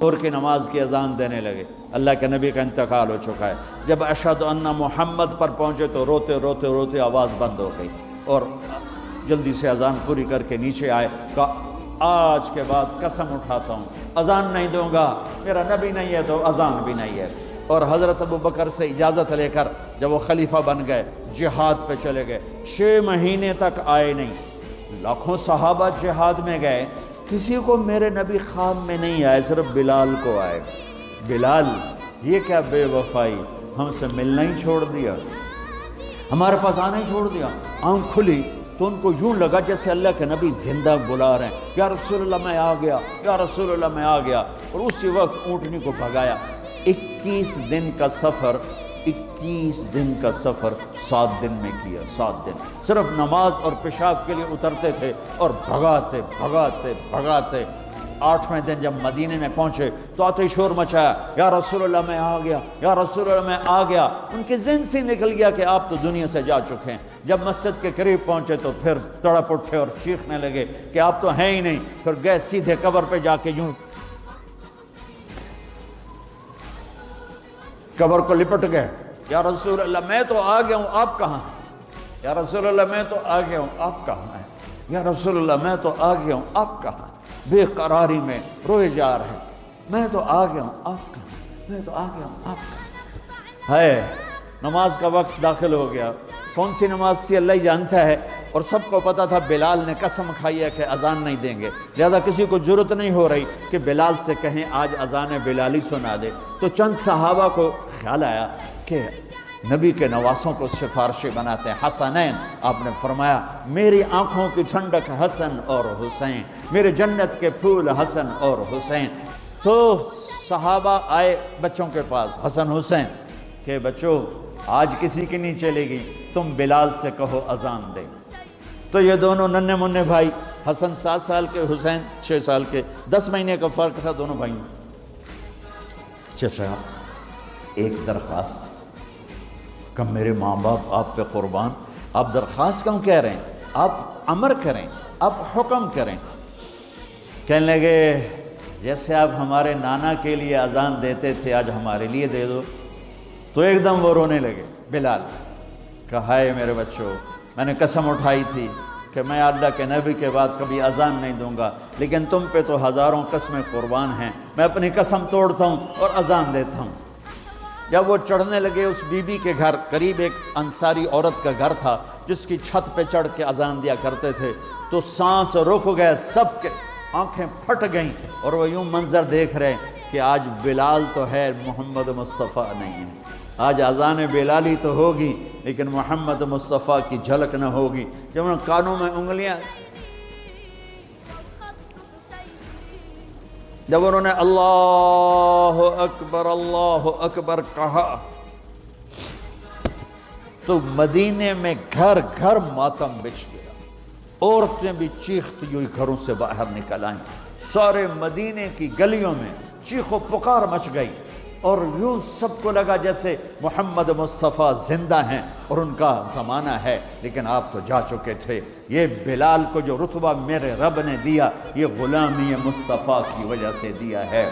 ظہر کی نماز کی اذان دینے لگے، اللہ کے نبی کا انتقال ہو چکا ہے۔ جب اشہد ان محمد پر پہنچے تو روتے روتے روتے آواز بند ہو گئی، اور جلدی سے اذان پوری کر کے نیچے آئے، کہا آج کے بعد قسم اٹھاتا ہوں اذان نہیں دوں گا، میرا نبی نہیں ہے تو اذان بھی نہیں ہے۔ اور حضرت ابوبکر سے اجازت لے کر جب وہ خلیفہ بن گئے، جہاد پہ چلے گئے، 6 مہینے تک آئے نہیں۔ لاکھوں صحابہ جہاد میں گئے، کسی کو میرے نبی خواب میں نہیں آئے، صرف بلال کو آئے۔ بلال، یہ کیا بے وفائی، ہم سے ملنا ہی چھوڑ دیا، ہمارے پاس آنا ہی چھوڑ دیا۔ آنکھ کھلی تو ان کو یوں لگا جیسے اللہ کے نبی زندہ بلا رہے ہیں، یا رسول اللہ میں آ گیا، یا رسول اللہ میں آ گیا۔ اور اسی وقت اونٹنی کو بھگایا۔ 21 دن کا سفر، 21 دن کا سفر 7 دن میں کیا، 7 دن صرف نماز اور پیشاب کے لیے اترتے تھے اور بھگاتے بھگاتے بھگاتے۔ 8ویں دن جب مدینے میں پہنچے تو آتے شور مچایا، یا رسول اللہ میں آ گیا، یا رسول اللہ میں آ گیا۔ ان کے ذہن سے نکل گیا کہ آپ تو دنیا سے جا چکے ہیں۔ جب مسجد کے قریب پہنچے تو پھر تڑپ اٹھے اور چیخنے لگے کہ آپ تو ہیں ہی نہیں۔ پھر گئے سیدھے قبر پہ جا کے یوں قبر کو لپٹ گئے، یا رسول اللہ میں تو آ گیا ہوں، آپ کہاں ہیں؟ یا رسول اللہ میں تو آ گیا ہوں، آپ کہاں ہیں؟ یا رسول اللہ میں تو آ گیا ہوں، آپ کہاں ہیں؟ بے قراری میں روئے جا رہے ہیں، میں تو آ گیا ہوں، آپ کہاں ہیں؟ میں تو آ گیا ہوں، آپ کہاں ہیں؟ نماز کا وقت داخل ہو گیا۔ کون سی نماز تھی اللہ ہی جانتا ہے، اور سب کو پتا تھا بلال نے قسم کھائی ہے کہ اذان نہیں دیں گے، لہذا کسی کو جرت نہیں ہو رہی کہ بلال سے کہیں آج اذان بلالی سنا دے۔ تو چند صحابہ کو خیال آیا کہ نبی کے نواسوں کو سفارشی بناتے ہیں، حسنین۔ آپ نے فرمایا میری آنکھوں کی ٹھنڈک حسن اور حسین، میرے جنت کے پھول حسن اور حسین۔ تو صحابہ آئے بچوں کے پاس، حسن حسین، کہ بچوں آج کسی کی نہیں چلے گی، تم بلال سے کہو اذان دے۔ تو یہ دونوں ننھے منھے بھائی، حسن 7 سال کے، حسین 6 سال کے، 10 مہینے کا فرق تھا دونوں بھائیوں۔ چچا ایک درخواست کہ میرے ماں باپ آپ پہ قربان، آپ درخواست کیوں کہہ رہے ہیں؟ آپ امر کریں، آپ حکم کریں۔ کہنے لگے جیسے آپ ہمارے نانا کے لیے اذان دیتے تھے آج ہمارے لیے دے دو۔ تو ایک دم وہ رونے لگے بلال، کہا ہائے میرے بچوں، میں نے قسم اٹھائی تھی کہ میں اللہ کے نبی کے بعد کبھی اذان نہیں دوں گا، لیکن تم پہ تو ہزاروں قسمیں قربان ہیں، میں اپنی قسم توڑتا ہوں اور اذان دیتا ہوں۔ جب وہ چڑھنے لگے اس بی بی کے گھر، قریب ایک انصاری عورت کا گھر تھا جس کی چھت پہ چڑھ کے اذان دیا کرتے تھے، تو سانس رک گئے سب کے، آنکھیں پھٹ گئیں، اور وہ یوں منظر دیکھ رہے کہ آج بلال تو ہے، محمد مصطفیٰ نہیں ہے۔ آج اذان بلالی تو ہوگی لیکن محمد مصطفیٰ کی جھلک نہ ہوگی۔ جب انہوں نے کانوں میں انگلیاں، جب انہوں نے اللہ اکبر کہا تو مدینے میں گھر گھر ماتم بچھ گیا، عورتیں بھی چیختی ہوئی گھروں سے باہر نکل آئیں، سارے مدینے کی گلیوں میں چیخ و پکار مچ گئی، اور یوں سب کو لگا جیسے محمد مصطفیٰ زندہ ہیں اور ان کا زمانہ ہے، لیکن آپ تو جا چکے تھے۔ یہ بلال کو جو رتبہ میرے رب نے دیا، یہ غلامی مصطفیٰ کی وجہ سے دیا ہے۔